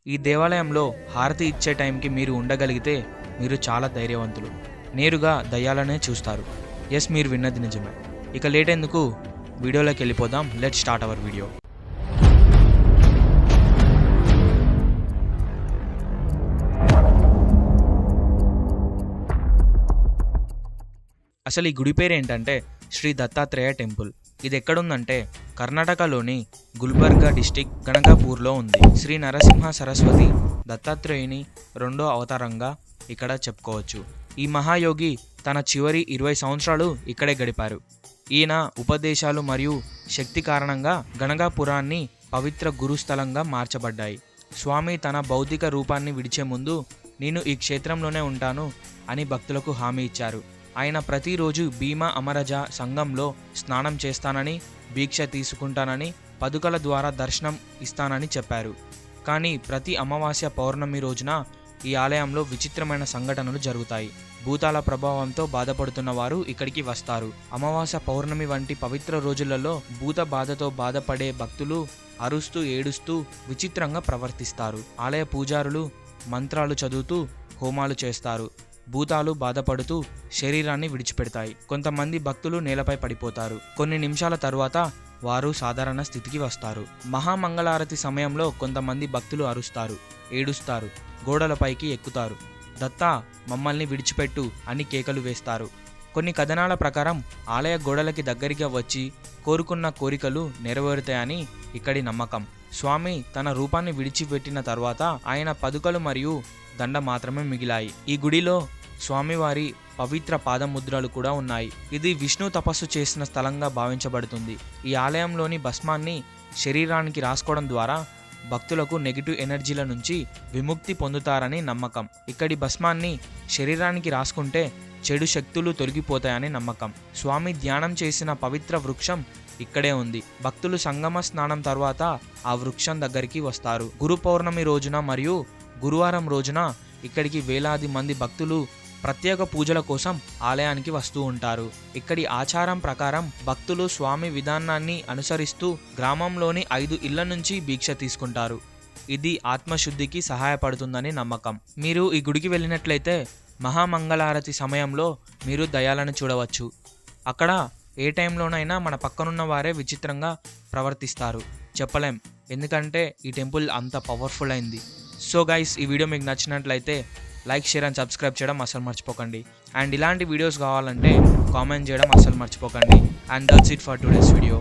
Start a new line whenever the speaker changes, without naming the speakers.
ఈ దేవాలయంలో హారతి ఇచ్చే టైంకి మీరు ఉండగలిగితే మీరు చాలా ధైర్యవంతులు. నేరుగా దయ్యాలనే చూస్తారు. ఎస్, మీరు విన్నది నిజమే. ఇక లేట్ ఎందుకు, వీడియోలోకి వెళ్ళిపోదాం. Let's start our video. అసలు ఈ గుడి పేరు ఏంటంటే శ్రీ దత్తాత్రేయ టెంపుల్. ఇది ఎక్కడుందంటే కర్ణాటకలోని గుల్బర్గా డిస్టిక్ గణగాపూర్లో ఉంది. శ్రీ నరసింహ సరస్వతి దత్తాత్రేయుని రెండో అవతారంగా ఇక్కడ చెప్పుకోవచ్చు. ఈ మహాయోగి తన చివరి 20 సంవత్సరాలు ఇక్కడే గడిపారు. ఈయన ఉపదేశాలు మరియు శక్తి కారణంగా గణగాపురాన్ని పవిత్ర గురుస్థలంగా మార్చబడ్డాయి. స్వామి తన భౌతిక రూపాన్ని విడిచే ముందు నేను ఈ క్షేత్రంలోనే ఉంటాను అని భక్తులకు హామీ ఇచ్చారు. ఆయన ప్రతిరోజు భీమా అమరజ సంఘంలో స్నానం చేస్తానని, దీక్ష తీసుకుంటానని, పదుకల ద్వారా దర్శనం ఇస్తానని చెప్పారు. కానీ ప్రతి అమావాస్య పౌర్ణమి రోజున ఈ ఆలయంలో విచిత్రమైన సంఘటనలు జరుగుతాయి. భూతాల ప్రభావంతో బాధపడుతున్న వారు ఇక్కడికి వస్తారు. అమావాస్య పౌర్ణమి వంటి పవిత్ర రోజులలో భూత బాధతో బాధపడే భక్తులు అరుస్తూ ఏడుస్తూ విచిత్రంగా ప్రవర్తిస్తారు. ఆలయ పూజారులు మంత్రాలు చదువుతూ హోమాలు చేస్తారు. భూతాలు బాధపడుతూ శరీరాన్ని విడిచిపెడతాయి. కొంతమంది భక్తులు నేలపై పడిపోతారు. కొన్ని నిమిషాల తరువాత వారు సాధారణ స్థితికి వస్తారు. మహామంగళారతి సమయంలో కొంతమంది భక్తులు అరుస్తారు, ఏడుస్తారు, గోడలపైకి ఎక్కుతారు. దత్తా, మమ్మల్ని విడిచిపెట్టు అని కేకలు వేస్తారు. కొన్ని కథనాల ప్రకారం ఆలయ గోడలకి దగ్గరగా వచ్చి కోరుకున్న కోరికలు నెరవేరుతాయని ఇక్కడి నమ్మకం. స్వామి తన రూపాన్ని విడిచిపెట్టిన తర్వాత ఆయన పదుకలు మరియు దండ మాత్రమే మిగిలాయి. ఈ గుడిలో స్వామివారి పవిత్ర పాదముద్రలు కూడా ఉన్నాయి. ఇది విష్ణు తపస్సు చేసిన స్థలంగా భావించబడుతుంది. ఈ ఆలయంలోని భస్మాన్ని శరీరానికి రాసుకోవడం ద్వారా భక్తులకు నెగిటివ్ ఎనర్జీల నుంచి విముక్తి పొందుతారని నమ్మకం. ఇక్కడి భస్మాన్ని శరీరానికి రాసుకుంటే చెడు శక్తులు తొలగిపోతాయని నమ్మకం. స్వామి ధ్యానం చేసిన పవిత్ర వృక్షం ఇక్కడే ఉంది. భక్తులు సంగమ స్నానం తర్వాత ఆ వృక్షం దగ్గరికి వస్తారు. గురు పౌర్ణమి రోజున మరియు గురువారం రోజున ఇక్కడికి వేలాది మంది భక్తులు ప్రత్యేక పూజల కోసం ఆలయానికి వస్తూ ఉంటారు. ఇక్కడి ఆచారం ప్రకారం భక్తులు స్వామి విధానాన్ని అనుసరిస్తూ గ్రామంలోని 5 ఇళ్ల నుంచి దీక్ష తీసుకుంటారు. ఇది ఆత్మశుద్ధికి సహాయపడుతుందని నమ్మకం. మీరు ఈ గుడికి వెళ్ళినట్లయితే మహామంగళారతి సమయంలో మీరు దయ్యాలను చూడవచ్చు. అక్కడ ఏ టైంలోనైనా మన పక్కనున్న వారే విచిత్రంగా ప్రవర్తిస్తారు. చెప్పలేం, ఎందుకంటే ఈ టెంపుల్ అంత పవర్ఫుల్ అయింది. సో గైస్, ఈ వీడియో మీకు నచ్చినట్లయితే లైక్, షేర్ అండ్ సబ్స్క్రైబ్ చేయడం అస్సలు మర్చిపోకండి. అండ్ ఇలాంటి వీడియోస్ కావాలంటే కామెంట్ చేయడం అస్సలు మర్చిపోకండి. And that's it for today's video.